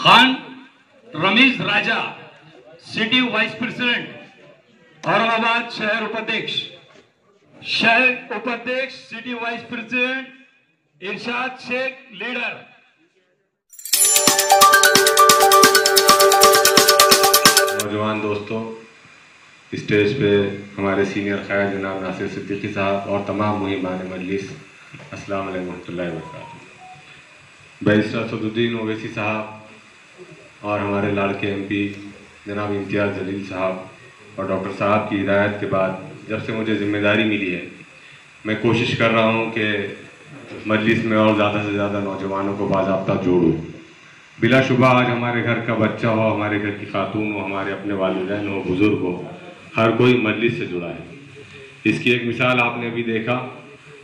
खान रमीज राजा, city vice president, Aurangabad शहर उपाध्यक्ष, city vice president इरशाद Sheikh leader. नौजवान दोस्तों, स्टेज पे हमारे सीनियर क़याद जनाब नासिर सिद्दीकी साहब और तमाम मुहिबान मजलिस, अस्सलाम वालेकुम रहमतुल्लाहि व बरकातहू। बैरिस्टर असदुद्दीन ओवैसी साहब और हमारे लाड़के MP जनाब इम्तियाज़ जलील साहब और डॉक्टर साहब की हिदायत के बाद जब से मुझे ज़िम्मेदारी मिली है, मैं कोशिश कर रहा हूँ कि मजलिस में और ज़्यादा से ज़्यादा नौजवानों को बाज़ाब्ता जोड़ूँ। बिलाशुबा आज हमारे घर का बच्चा हो, हमारे घर की खातून हो, हमारे अपने वालिदैन हो, बुज़ुर्ग हो, हर कोई मजलिस से जुड़ा है। इसकी एक मिसाल आपने अभी देखा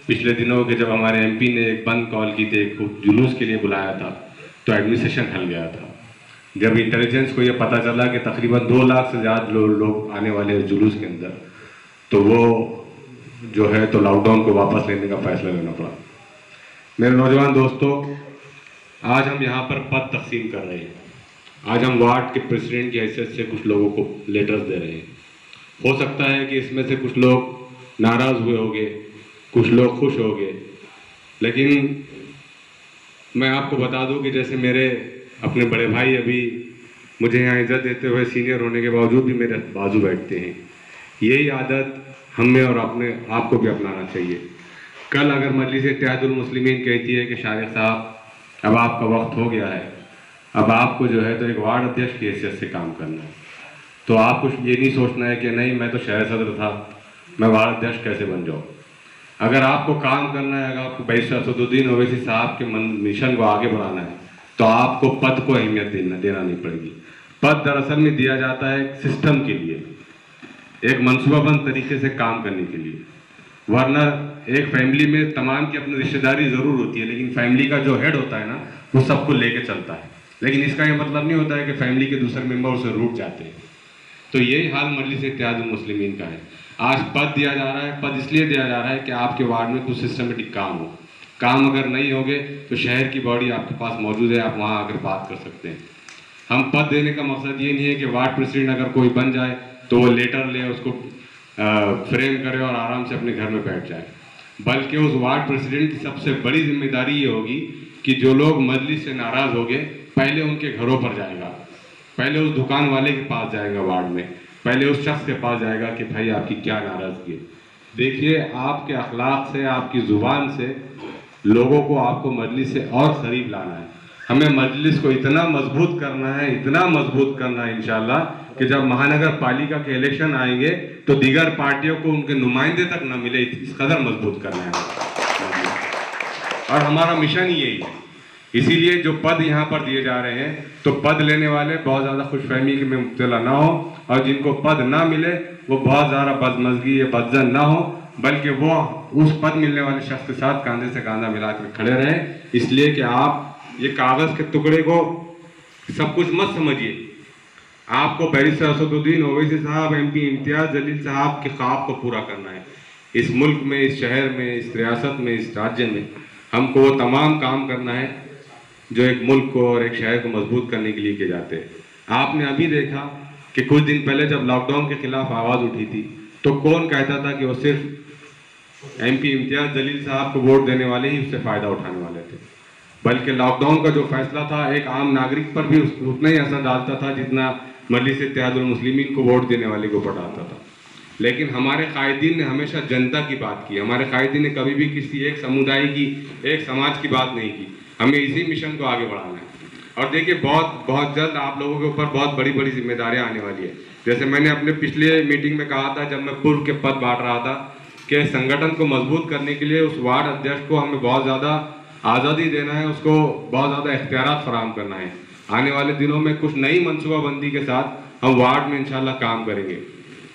पिछले दिनों के, जब हमारे MP ने एक बंद कॉल की थी, एक जुलूस के लिए बुलाया था, तो एडमिनिस्ट्रेशन हल गया था। जब इंटेलिजेंस को ये पता चला कि तकरीबन 2 लाख से ज़्यादा लोग आने वाले हैं जुलूस के अंदर, तो वो जो है तो लॉकडाउन को वापस लेने का फैसला लेना पड़ा। मेरे नौजवान दोस्तों, आज हम यहाँ पर पद तकसीम कर रहे हैं। आज हम वार्ड के प्रेसिडेंट की हैसियत से कुछ लोगों को लेटर्स दे रहे हैं। हो सकता है कि इसमें से कुछ लोग नाराज़ हुए होंगे, कुछ लोग खुश होंगे, लेकिन मैं आपको बता दूं कि जैसे मेरे अपने बड़े भाई अभी मुझे यहाँ इज्जत देते हुए सीनियर होने के बावजूद भी मेरे बाजू बैठते हैं, यही आदत हमें और अपने आप को भी अपनाना चाहिए। कल अगर मजलिस इत्तेहादुल मुस्लिमीन कहती है कि शारिक साहब अब आपका वक्त हो गया है, अब आपको जो है तो एक वार्ड अध्यक्ष की हैसियत से काम करना है, तो आपको ये नहीं सोचना है कि नहीं मैं तो शहर सदर था, मैं वार्ड अध्यक्ष कैसे बन जाऊँ। अगर आपको काम करना है, अगर आपको बैरिस्टर असदुद्दीन ओवैसी साहब के मिशन को आगे बढ़ाना है, तो आपको पद को अहमियत देना नहीं पड़ेगी। पद दरअसल में दिया जाता है एक सिस्टम के लिए, एक मनसूबाबंद तरीके से काम करने के लिए। वरना एक फैमिली में तमाम की अपनी रिश्तेदारी ज़रूर होती है, लेकिन फैमिली का जो हेड होता है ना, वो सबको लेके चलता है। लेकिन इसका ये मतलब नहीं होता है कि फैमिली के दूसरे मेंबर उसे रूठ जाते हैं। तो यही हाल मजलिस इत्तेहादुल मुस्लिमीन का है। आज पद दिया जा रहा है, पद इसलिए दिया जा रहा है कि आपके वार्ड में कुछ सिस्टमेटिक काम हो। काम अगर नहीं होगे तो शहर की बॉडी आपके पास मौजूद है, आप वहाँ आकर बात कर सकते हैं। हम पद देने का मकसद ये नहीं है कि वार्ड प्रेसिडेंट अगर कोई बन जाए तो वो लेटर ले, उसको फ्रेम करे और आराम से अपने घर में बैठ जाए, बल्कि उस वार्ड प्रेसिडेंट की सबसे बड़ी जिम्मेदारी ये होगी कि जो लोग मजलिस से नाराज़ हो गए, पहले उनके घरों पर जाएगा, पहले उस दुकान वाले के पास जाएगा, वार्ड में पहले उस शख्स के पास जाएगा कि भाई आपकी क्या नाराज़गी है। देखिए, आपके अखलाक से, आपकी ज़ुबान से लोगों को आपको मजलिस से और करीब लाना है। हमें मजलिस को इतना मजबूत करना है, इतना मजबूत करना है इंशाल्लाह कि जब महानगर पालिका के इलेक्शन आएंगे तो दीगर पार्टियों को उनके नुमाइंदे तक न मिले, इस कदर मजबूत करना है। और हमारा मिशन ही यही है। इसीलिए जो पद यहाँ पर दिए जा रहे हैं, तो पद लेने वाले बहुत ज़्यादा खुशफहमी में मुब्तला ना हो, और जिनको पद ना मिले वो बहुत ज़्यादा बदमज़गी या बदजन ना हो, बल्कि वो उस पद मिलने वाले शख्स के साथ कांधे से कांधा मिलाकर खड़े रहें। इसलिए कि आप ये कागज़ के टुकड़े को सब कुछ मत समझिए। आपको बैरिस्टर असदुद्दीन ओवैसी साहब, MP इम्तियाज़ जलील साहब के ख्वाब को पूरा करना है। इस मुल्क में, इस शहर में, इस रियासत में, इस राज्य में हमको वो तमाम काम करना है जो एक मुल्क को और एक शहर को मजबूत करने के लिए किए जाते हैं। आपने अभी देखा कि कुछ दिन पहले जब लॉकडाउन के खिलाफ आवाज़ उठी थी, तो कौन कहता था कि वो सिर्फ MP इम्तियाज़ जलील साहब को वोट देने वाले ही उससे फ़ायदा उठाने वाले थे, बल्कि लॉकडाउन का जो फैसला था एक आम नागरिक पर भी उतना ही असर डालता था जितना मजलिस इत्तेहादुल मुस्लिमीन को वोट देने वाले को पड़ाता था। लेकिन हमारे कायदीन ने हमेशा जनता की बात की। हमारे कायदीन ने कभी भी किसी एक समुदाय की, एक समाज की बात नहीं की। हमें इसी मिशन को आगे बढ़ाना है। और देखिए, बहुत जल्द आप लोगों के ऊपर बहुत बड़ी बड़ी जिम्मेदारियां आने वाली है। जैसे मैंने अपने पिछले मीटिंग में कहा था, जब मैं पूर्व के पद बांट रहा था, कि संगठन को मजबूत करने के लिए उस वार्ड अध्यक्ष को हमें बहुत ज़्यादा आज़ादी देना है, उसको बहुत ज़्यादा इख्तियारात फराहम करना है। आने वाले दिनों में कुछ नई मनसूबाबंदी के साथ हम वार्ड में इंशाल्लाह काम करेंगे।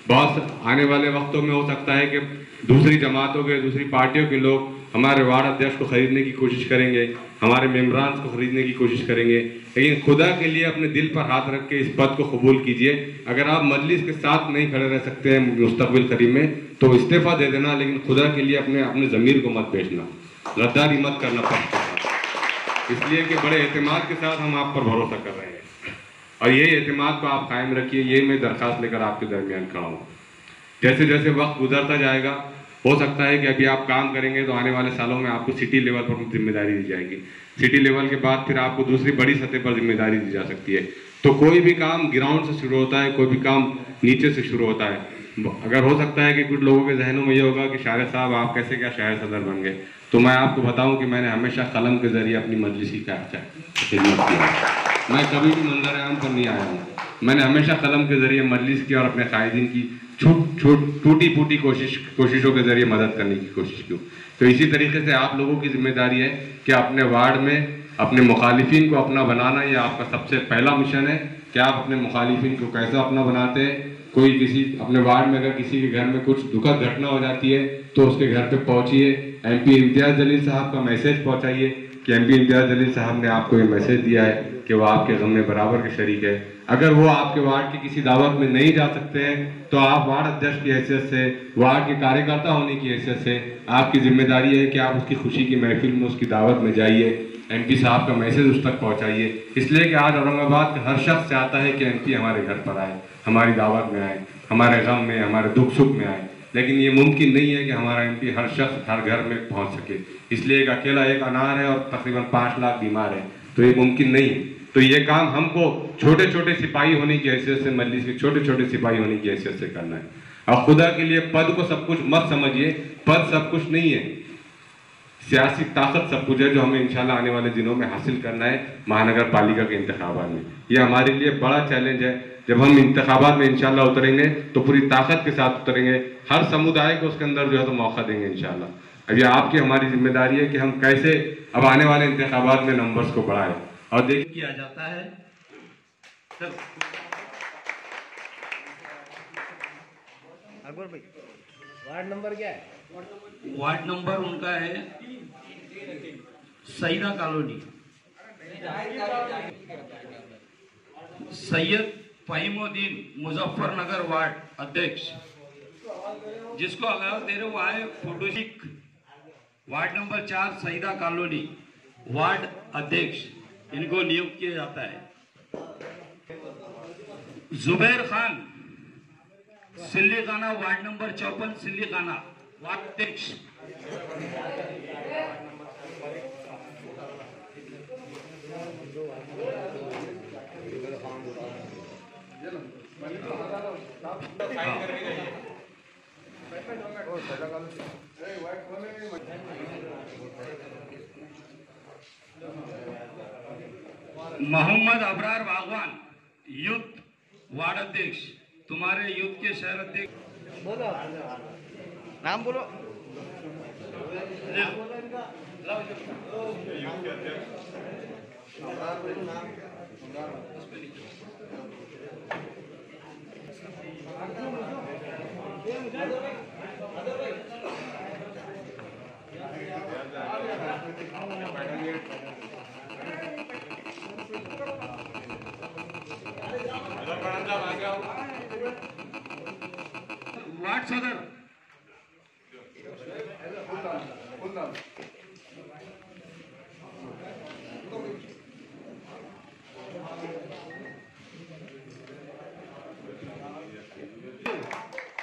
बहुत आने वाले वक्तों में हो सकता है कि दूसरी जमातों के, दूसरी पार्टियों के लोग हमारे वार्ड अध्यक्ष को ख़रीदने की कोशिश करेंगे, हमारे मेम्बरान को ख़रीदने की कोशिश करेंगे। लेकिन खुदा के लिए अपने दिल पर हाथ रख के इस पद को कबूल कीजिए। अगर आप मजलिस के साथ नहीं खड़े रह सकते हैं मुस्तक़बिल करीब में, तो इस्तीफ़ा दे देना, लेकिन खुदा के लिए अपने ज़मीर को मत बेचना, गद्दारी मत करना पद के साथ। इसलिए कि बड़े एतमाद के साथ हम आप पर भरोसा कर रहे हैं और ये एतमाद को आप कायम रखिए। ये मैं दरख्वास्त लेकर आपके दरमियान खड़ा हूँ। जैसे जैसे वक्त गुजरता जाएगा, हो सकता है कि अभी आप काम करेंगे तो आने वाले सालों में आपको सिटी लेवल पर जिम्मेदारी दी जाएगी। सिटी लेवल के बाद फिर आपको दूसरी बड़ी सतह पर जिम्मेदारी दी जा सकती है। तो कोई भी काम ग्राउंड से शुरू होता है, कोई भी काम नीचे से शुरू होता है। अगर हो सकता है कि कुछ लोगों के जहनों में ये होगा कि शायर साहब आप कैसे क्या शहर सदर बन गए, तो मैं आपको बताऊं कि मैंने हमेशा कलम के जरिए अपनी मजलिस की खिदमत की है। मैं कभी भी मंजर आम पर नहीं आया हूँ। मैंने हमेशा कलम के जरिए मजलिस की और अपने कायदीन की टूटी फूटी कोशिशों के जरिए मदद करने की कोशिश की। तो इसी तरीके से आप लोगों की जिम्मेदारी है कि अपने वार्ड में अपने मुखालिफिन को अपना बनाना, ये आपका सबसे पहला मिशन है कि आप अपने मुखालिफिन को कैसे अपना बनाते हैं। कोई किसी अपने वार्ड में अगर किसी के घर में कुछ दुखद घटना हो जाती है तो उसके घर पे पहुंचिए, MP इम्तियाज़ जलील साहब का मैसेज पहुंचाइए कि MP इम्तियाज़ जलील साहब ने आपको ये मैसेज दिया है कि वो आपके गम में बराबर के शरीक है। अगर वो आपके वार्ड की किसी दावत में नहीं जा सकते हैं तो आप वार्ड अध्यक्ष की हैसियत से, वार्ड के कार्यकर्ता होने की हैसियत से आपकी जिम्मेदारी है कि आप उसकी खुशी की महफिल में उसकी दावत में जाइए, MP साहब का मैसेज उस तक पहुंचाइए। इसलिए कि आज औरंगाबाद का हर शख्स चाहता है कि MP हमारे घर पर आए, हमारी दावत में आए, हमारे गम में, हमारे दुख सुख में आए। लेकिन ये मुमकिन नहीं है कि हमारा MP हर शख्स हर घर में पहुंच सके। इसलिए एक अकेला एक अनार है और तकरीबन 5 लाख बीमार है, तो ये मुमकिन नहीं है। तो ये काम हमको छोटे छोटे सिपाही होने की हैसियत से, मजलिस के छोटे छोटे सिपाही होने की हैसियत से करना है। और खुदा के लिए पद को सब कुछ मत समझिए, पद सब कुछ नहीं है, सियासी ताकत सब कुछ है जो हमें इंशाल्लाह आने वाले दिनों में हासिल करना है महानगर पालिका के इंतखाबात में। ये हमारे लिए बड़ा चैलेंज है। जब हम इंतखाबात में इंशाल्लाह उतरेंगे तो पूरी ताकत के साथ उतरेंगे, हर समुदाय को उसके अंदर जो है तो मौका देंगे इंशाल्लाह। अब ये आपकी हमारी जिम्मेदारी है कि हम कैसे अब आने वाले इंतखाबात में नंबर्स को बढ़ाएं। और देखिए किया जाता है। अकबर भाई, वार्ड नंबर क्या है? वार्ड नंबर उनका है सईदा कॉलोनी, सैयद फहीमुद्दीन मुजफ्फरनगर वार्ड अध्यक्ष, जिसको अगर दे रहे वो आए फोटोशिक। Ward number 4 Saida colony ward अध्यक्ष, इनको नियुक्त किया जाता है। जुबैर खान सिल्ली खाना वार्ड नंबर 54 सिल्ली खाना वार्ड अध्यक्ष। मोहम्मद अबरार बागवान यूथ वार्ड अध्यक्ष, तुम्हारे यूथ के शहर अध्यक्ष। बोलो, नाम बोलो। वार्ड सदर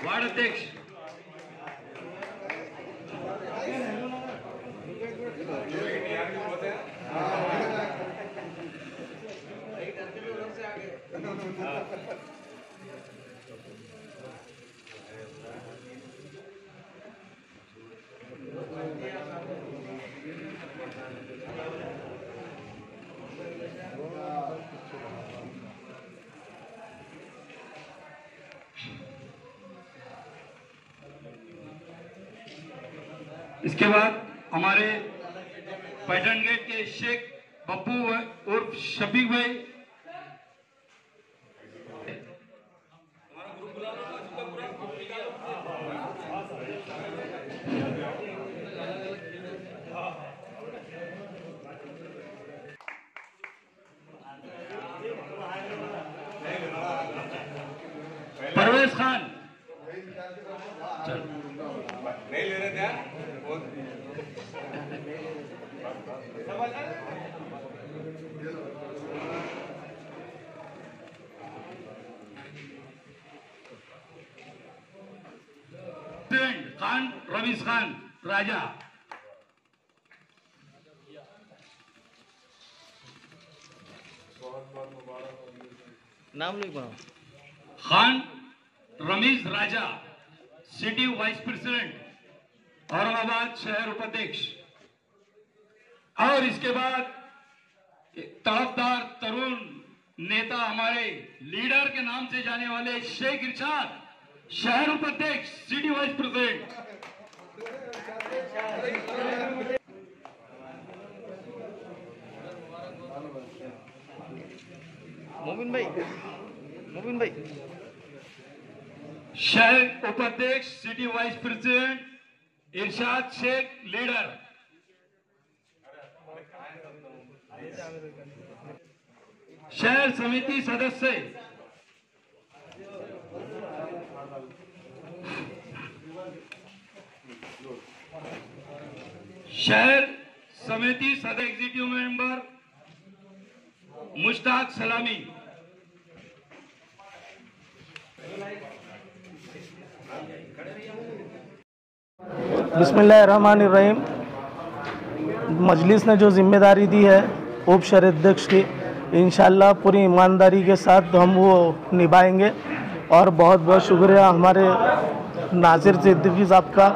वार्ड अध्यक्ष, इसके बाद हमारे पैटर्न गेट के शेख बब्बू उर्फ शफीक भाई, परवेज खान नहीं ले रहे थे प्रेसिडेंट खान रमीज खान राजा। नाम लिख बनाओ। खान रमीज राजा, सिटी वाइस प्रेसिडेंट औरंगाबाद शहर उपाध्यक्ष। और इसके बाद तड़पदार तरुण नेता, हमारे लीडर के नाम से जाने वाले शेख इरशाद, शहर उपाध्यक्ष, सिटी वाइस प्रेसिडेंट। मोबिन भाई शहर उपाध्यक्ष, सिटी वाइस प्रेसिडेंट इरशाद शेख, लीडर। शहर समिति सदस्य एग्जीक्यूटिव मेंबर मुश्ताक सलामी। बिस्मिल्लाहिर्रहमानिर्रहीम। मजलिस ने जो जिम्मेदारी दी है उप शहर अध्यक्ष की, इंशाल्लाह पूरी ईमानदारी के साथ हम वो निभाएंगे। और बहुत बहुत शुक्रिया हमारे नासिर सिद्दीकी साहब का,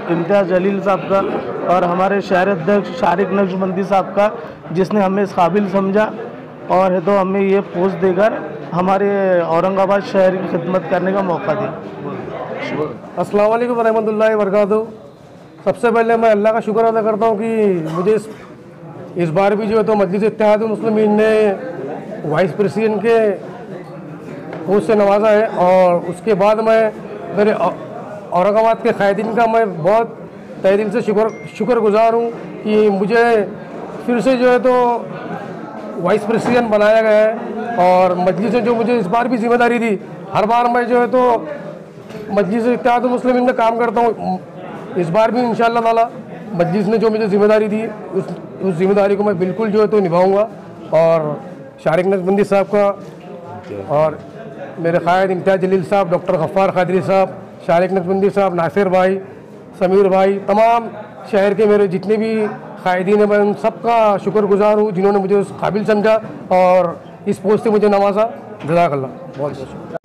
इम्तियाज़ जलील साहब का और हमारे शहर अध्यक्ष शारिक नक्शबंदी साहब का, जिसने हमें इस काबिल समझा और है तो हमें ये पोस्ट देकर हमारे औरंगाबाद शहर की खिदमत करने का मौका दिया। अस्सलाम वालेकुम रहमतुल्लाहि वबरकातुहू। सबसे पहले मैं अल्लाह का शुक्र अदा करता हूँ कि मुझे इस बार भी जो है तो मजलिस इत्तेहादुल मुस्लिमीन ने वाइस प्रेसिडेंट के पोस्ट से नवाजा है। और उसके बाद मैं मेरे औरंगाबाद के कायदीन का मैं बहुत तहे दिल से शुक्रगुजार हूँ कि मुझे फिर से जो है तो वाइस प्रेसिडेंट बनाया गया है। और मजलिस ने जो मुझे इस बार भी जिम्मेदारी दी, हर बार मैं जो है तो मजलिस इत्तेहादुल मुस्लिमीन में काम करता हूँ, इस बार भी इंशाअल्लाह ताला मजलिस ने जो मुझे जिम्मेदारी दी उस जिम्मेदारी को मैं बिल्कुल जो है तो निभाऊंगा। और शारिक नक्शबंदी साहब का और मेरे कायद इम्तियाज़ जलील साहब, डॉक्टर गफ्फार कादरी साहब, शारिक नक्शबंदी साहब, नासिर भाई, समीर भाई, तमाम शहर के मेरे जितने भी कायदीन हैं, मैं उन सबका शुक्रगुजार हूँ जिन्होंने मुझे उस काबिल समझा और इस पोस्ट से मुझे नवाजा। जज़ाकल्लाह। बहुत बहुत शुक्रिया।